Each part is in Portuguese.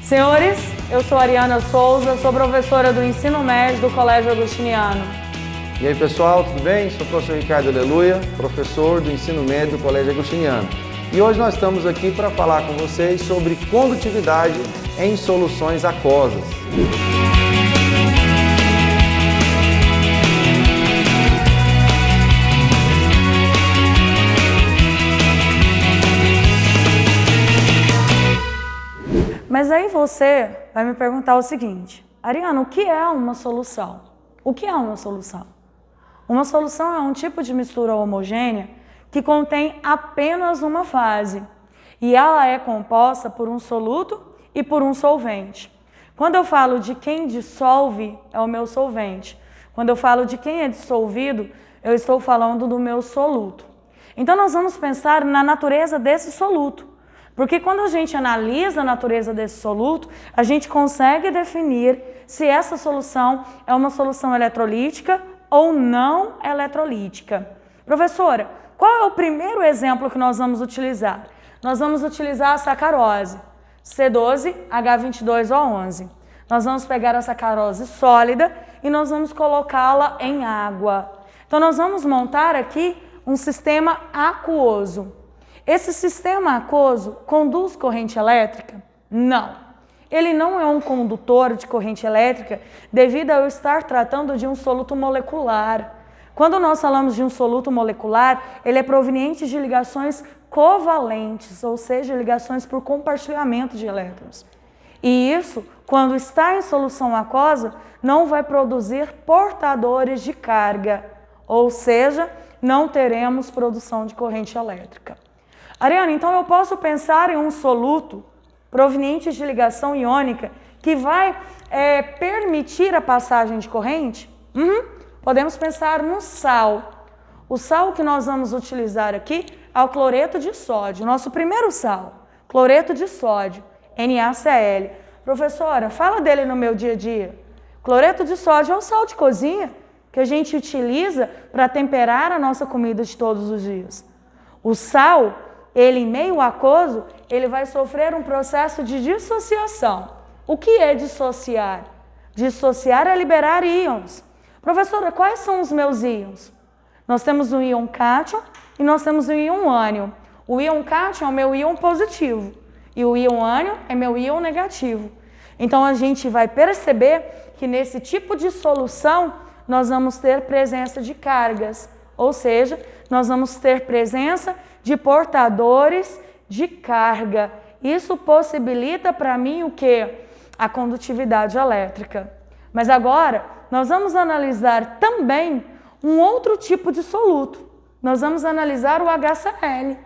Senhores, eu sou Ariana Souza, sou professora do ensino médio do Colégio Agostiniano. E aí pessoal, tudo bem? Sou o professor Ricardo Aleluia, professor do ensino médio do Colégio Agostiniano. E hoje nós estamos aqui para falar com vocês sobre condutividade em soluções aquosas. Mas aí você vai me perguntar o seguinte: Ariana, o que é uma solução? O que é uma solução? Uma solução é um tipo de mistura homogênea que contém apenas uma fase e ela é composta por um soluto e por um solvente. Quando eu falo de quem dissolve, é o meu solvente. Quando eu falo de quem é dissolvido, eu estou falando do meu soluto. Então nós vamos pensar na natureza desse soluto. Porque quando a gente analisa a natureza desse soluto, a gente consegue definir se essa solução é uma solução eletrolítica ou não eletrolítica. Professora, qual é o primeiro exemplo que nós vamos utilizar? Nós vamos utilizar a sacarose, C12H22O11. Nós vamos pegar a sacarose sólida e nós vamos colocá-la em água. Então nós vamos montar aqui um sistema aquoso. Esse sistema aquoso conduz corrente elétrica? Não. Ele não é um condutor de corrente elétrica devido a eu estar tratando de um soluto molecular. Quando nós falamos de um soluto molecular, ele é proveniente de ligações covalentes, ou seja, ligações por compartilhamento de elétrons. E isso, quando está em solução aquosa, não vai produzir portadores de carga, ou seja, não teremos produção de corrente elétrica. Ariana, então eu posso pensar em um soluto proveniente de ligação iônica que vai permitir a passagem de corrente? Podemos pensar no sal. O sal que nós vamos utilizar aqui é o cloreto de sódio, nosso primeiro sal, cloreto de sódio, NaCl. Professora, fala dele no meu dia a dia. Cloreto de sódio é o sal de cozinha que a gente utiliza para temperar a nossa comida de todos os dias. O sal, ele em meio aquoso, ele vai sofrer um processo de dissociação. O que é dissociar? Dissociar é liberar íons. Professora, quais são os meus íons? Nós temos o íon cátion e nós temos o íon ânion. O íon cátion é o meu íon positivo e o íon ânion é meu íon negativo. Então a gente vai perceber que nesse tipo de solução nós vamos ter presença de cargas, ou seja, nós vamos ter presença de portadores de carga. Isso possibilita para mim o quê? A condutividade elétrica. Mas agora nós vamos analisar também um outro tipo de soluto. Nós vamos analisar o HCl.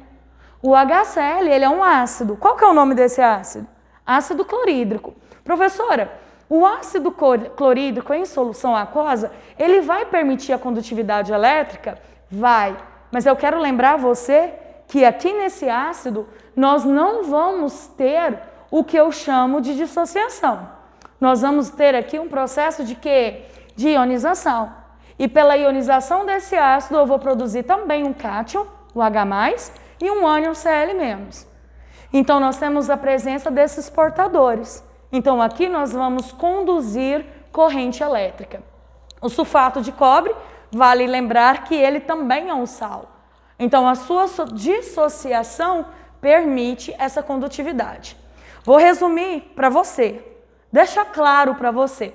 O HCl, ele é um ácido. Qual que é o nome desse ácido? Ácido clorídrico. Professora, o ácido clorídrico em solução aquosa, ele vai permitir a condutividade elétrica? Vai. Mas eu quero lembrar você que aqui nesse ácido nós não vamos ter o que eu chamo de dissociação. Nós vamos ter aqui um processo de quê? De ionização. E pela ionização desse ácido eu vou produzir também um cátion, o H+, e um ânion Cl-. Então nós temos a presença desses portadores. Então aqui nós vamos conduzir corrente elétrica. O sulfato de cobre, vale lembrar que ele também é um sal. Então a sua dissociação permite essa condutividade. Vou resumir para você, deixa claro para você.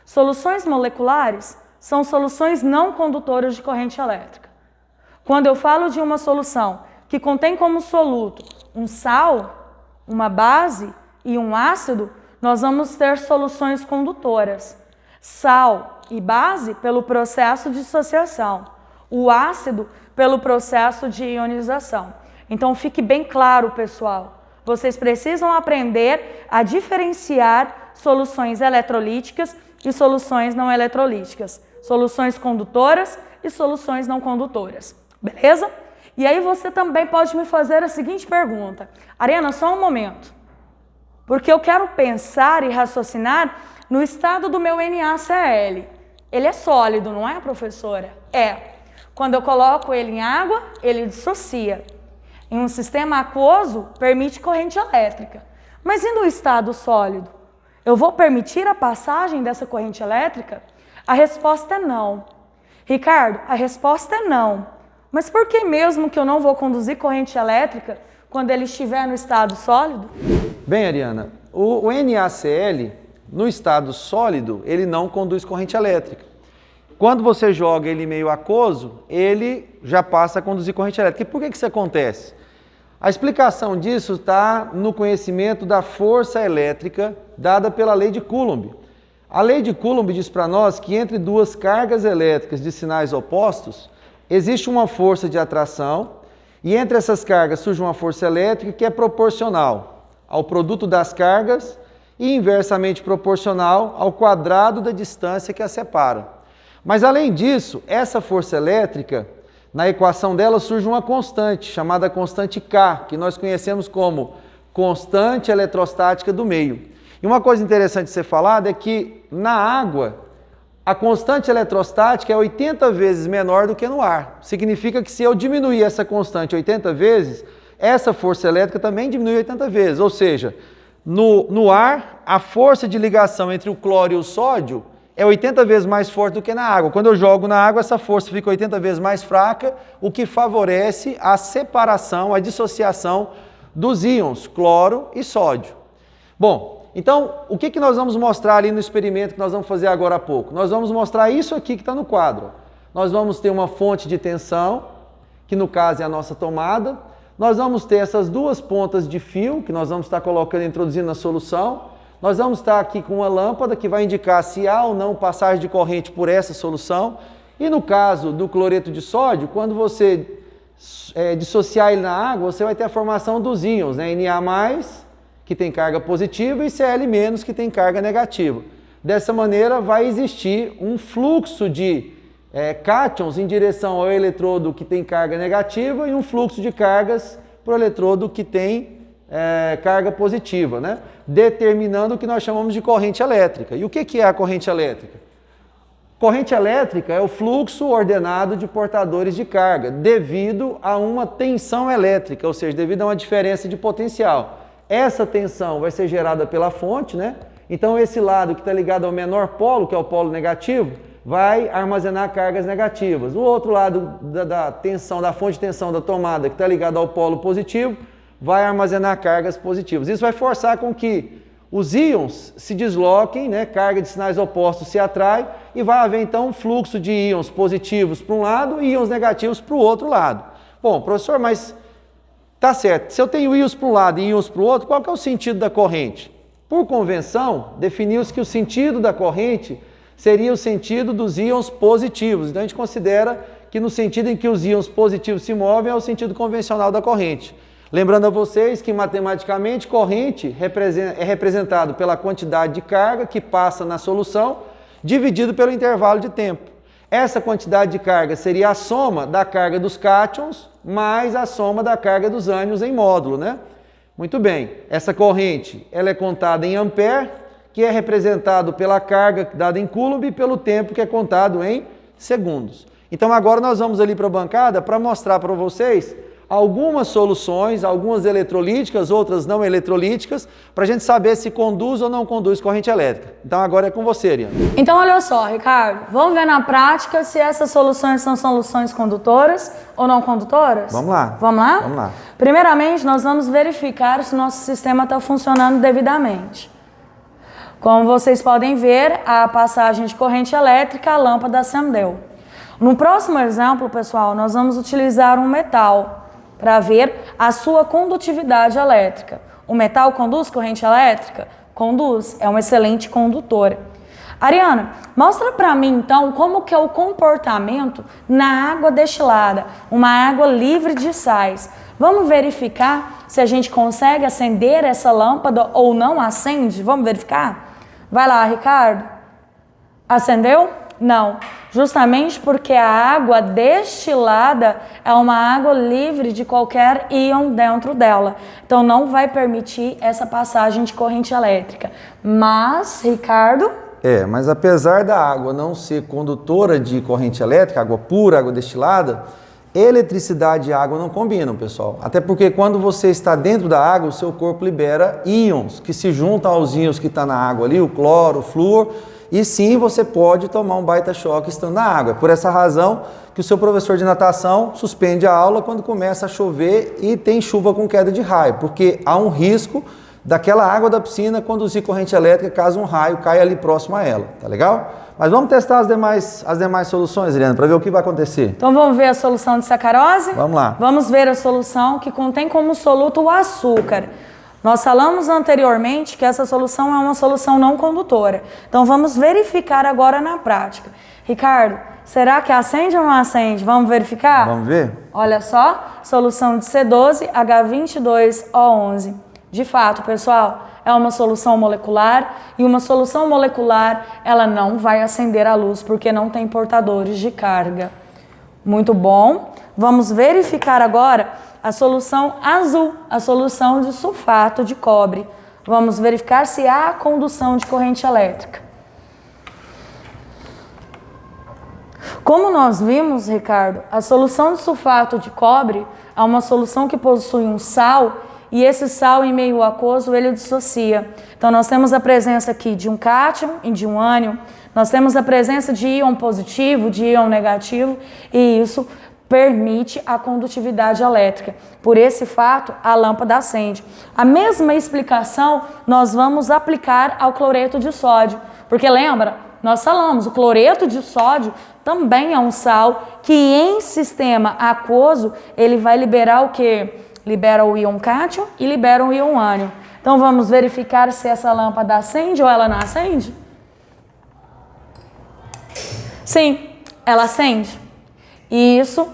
Soluções moleculares são soluções não condutoras de corrente elétrica. Quando eu falo de uma solução que contém como soluto um sal, uma base e um ácido, nós vamos ter soluções condutoras. Sal e base pelo processo de dissociação, o ácido pelo processo de ionização. Então fique bem claro, pessoal, vocês precisam aprender a diferenciar soluções eletrolíticas e soluções não eletrolíticas, soluções condutoras e soluções não condutoras, beleza? E aí você também pode me fazer a seguinte pergunta: Ariana, só um momento, porque eu quero pensar e raciocinar no estado do meu NaCl. Ele é sólido, não é, professora? É. Quando eu coloco ele em água, ele dissocia. Em um sistema aquoso, permite corrente elétrica. Mas e no estado sólido? Eu vou permitir a passagem dessa corrente elétrica? A resposta é não. Ricardo, a resposta é não. Mas por que mesmo que eu não vou conduzir corrente elétrica quando ele estiver no estado sólido? Bem, Ariana, o NaCl, no estado sólido, ele não conduz corrente elétrica. Quando você joga ele meio aquoso, ele já passa a conduzir corrente elétrica. E por que isso acontece? A explicação disso está no conhecimento da força elétrica dada pela lei de Coulomb. A lei de Coulomb diz para nós que entre duas cargas elétricas de sinais opostos, existe uma força de atração e entre essas cargas surge uma força elétrica que é proporcional ao produto das cargas e inversamente proporcional ao quadrado da distância que as separa. Mas além disso, essa força elétrica, na equação dela surge uma constante, chamada constante K, que nós conhecemos como constante eletrostática do meio. E uma coisa interessante de ser falada é que na água, a constante eletrostática é 80 vezes menor do que no ar. Significa que se eu diminuir essa constante 80 vezes, essa força elétrica também diminui 80 vezes. Ou seja, no ar, a força de ligação entre o cloro e o sódio é 80 vezes mais forte do que na água. Quando eu jogo na água, essa força fica 80 vezes mais fraca, o que favorece a separação, a dissociação dos íons cloro e sódio. Bom, então, o que nós vamos mostrar ali no experimento que nós vamos fazer agora há pouco? Nós vamos mostrar isso aqui que está no quadro. Nós vamos ter uma fonte de tensão, que no caso é a nossa tomada. Nós vamos ter essas duas pontas de fio, que nós vamos estar colocando, introduzindo na solução. Nós vamos estar aqui com uma lâmpada que vai indicar se há ou não passagem de corrente por essa solução. E no caso do cloreto de sódio, quando você dissociar ele na água, você vai ter a formação dos íons, né? Na+, que tem carga positiva, e Cl-, que tem carga negativa. Dessa maneira, vai existir um fluxo de cátions em direção ao eletrodo que tem carga negativa e um fluxo de cargas para o eletrodo que tem carga positiva, né? Determinando o que nós chamamos de corrente elétrica. E o que é a corrente elétrica? Corrente elétrica é o fluxo ordenado de portadores de carga, devido a uma tensão elétrica, ou seja, devido a uma diferença de potencial. Essa tensão vai ser gerada pela fonte, né? Então esse lado que está ligado ao menor polo, que é o polo negativo, vai armazenar cargas negativas. O outro lado da tensão, da fonte de tensão da tomada, que está ligado ao polo positivo, vai armazenar cargas positivas. Isso vai forçar com que os íons se desloquem, né? Carga de sinais opostos se atrai e vai haver então um fluxo de íons positivos para um lado e íons negativos para o outro lado. Bom, professor, mas tá certo, se eu tenho íons para um lado e íons para o outro, qual que é o sentido da corrente? Por convenção, definiu-se que o sentido da corrente seria o sentido dos íons positivos. Então a gente considera que no sentido em que os íons positivos se movem é o sentido convencional da corrente. Lembrando a vocês que matematicamente corrente é representado pela quantidade de carga que passa na solução dividido pelo intervalo de tempo. Essa quantidade de carga seria a soma da carga dos cátions mais a soma da carga dos ânions em módulo, né? Muito bem, essa corrente ela é contada em ampere, que é representado pela carga dada em Coulomb e pelo tempo que é contado em segundos. Então agora nós vamos ali para a bancada para mostrar para vocês algumas soluções, algumas eletrolíticas, outras não eletrolíticas, para a gente saber se conduz ou não conduz corrente elétrica. Então agora é com você, Ariana. Então olha só, Ricardo, vamos ver na prática se essas soluções são soluções condutoras ou não condutoras? Vamos lá. Vamos lá? Vamos lá. Primeiramente, nós vamos verificar se o nosso sistema está funcionando devidamente. Como vocês podem ver, a passagem de corrente elétrica, a lâmpada acendeu. No próximo exemplo, pessoal, nós vamos utilizar um metal para ver a sua condutividade elétrica. O metal conduz corrente elétrica? Conduz, é um excelente condutor. Ariana, mostra para mim então como que é o comportamento na água destilada, uma água livre de sais. Vamos verificar se a gente consegue acender essa lâmpada ou não acende? Vamos verificar? Vai lá, Ricardo. Acendeu? Não, justamente porque a água destilada é uma água livre de qualquer íon dentro dela. Então não vai permitir essa passagem de corrente elétrica. Mas, Ricardo... Mas apesar da água não ser condutora de corrente elétrica, água pura, água destilada, Eletricidade e água não combinam, pessoal. Até porque quando você está dentro da água, o seu corpo libera íons que se juntam aos íons que estão na água ali, o cloro, o flúor, e sim você pode tomar um baita choque estando na água. É por essa razão que o seu professor de natação suspende a aula quando começa a chover e tem chuva com queda de raio, porque há um risco daquela água da piscina conduzir corrente elétrica caso um raio caia ali próximo a ela, tá legal? Mas vamos testar as demais soluções, Eliana, para ver o que vai acontecer. Então vamos ver a solução de sacarose? Vamos lá. Vamos ver a solução que contém como soluto o açúcar. Nós falamos anteriormente que essa solução é uma solução não condutora. Então vamos verificar agora na prática. Ricardo, será que acende ou não acende? Vamos verificar? Vamos ver? Olha só, solução de C12H22O11. De fato, pessoal, é uma solução molecular e uma solução molecular ela não vai acender a luz porque não tem portadores de carga. Muito bom. Vamos verificar agora a solução azul, a solução de sulfato de cobre. Vamos verificar se há condução de corrente elétrica. Como nós vimos, Ricardo, a solução de sulfato de cobre é uma solução que possui um sal e esse sal em meio aquoso ele dissocia. Então nós temos a presença aqui de um cátion e de um ânion, nós temos a presença de íon positivo, de íon negativo e isso permite a condutividade elétrica. Por esse fato, a lâmpada acende. A mesma explicação nós vamos aplicar ao cloreto de sódio, porque lembra, nós falamos, o cloreto de sódio também é um sal que em sistema aquoso ele vai liberar o quê? Libera o íon cátion e libera o íon ânion. Então vamos verificar se essa lâmpada acende ou ela não acende? Sim, ela acende. E isso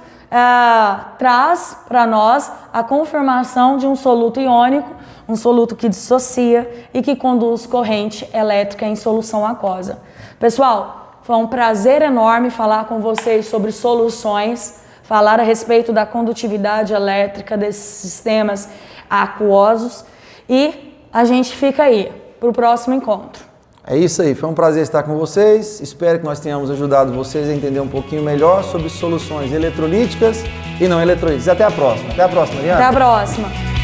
traz para nós a confirmação de um soluto iônico, um soluto que dissocia e que conduz corrente elétrica em solução aquosa. Pessoal, foi um prazer enorme falar com vocês sobre soluções, falar a respeito da condutividade elétrica desses sistemas aquosos e a gente fica aí para o próximo encontro. É isso aí, foi um prazer estar com vocês, espero que nós tenhamos ajudado vocês a entender um pouquinho melhor sobre soluções eletrolíticas e não eletrolíticas. Até a próxima, Mariana. Até a próxima.